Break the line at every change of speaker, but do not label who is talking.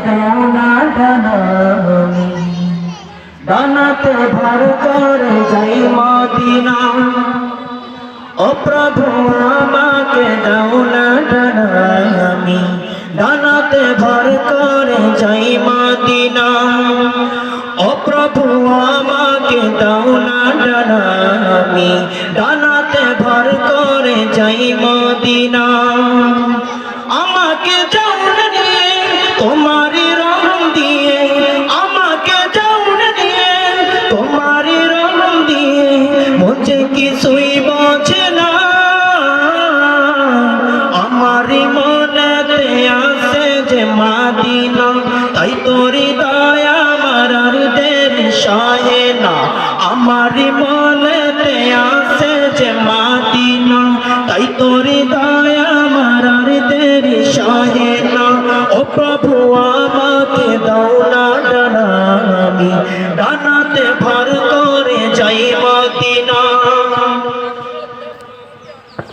ডানা ডানামি ডানাতে ভর করে যাই মদিনা ও প্রভু আমাকে দাও না ডানামি ডানাতে ভর করে যাই মদিনা ও প্রভু আমাকে দাও না ডানামি ডানাতে ভর করে যাই মদিনা আমাকে জাউন দিয়ে তোমারি রং দিয়ে আমাকে জাউন দিয়ে তোমারি রং দিয়ে মুঝে কিছুই বোঝে না আমারি মনেতে আসে যে মদিনা তাই তোরি দয়া আমার আর দেরি সহে না আমারি মনেতে আসে যে মদিনা তাই তোরি দয়া আমার আর দেরি সহে না ও প্রভু আমাকে দাও না ডানামি ডানাতে ভর করে যাই মদিনা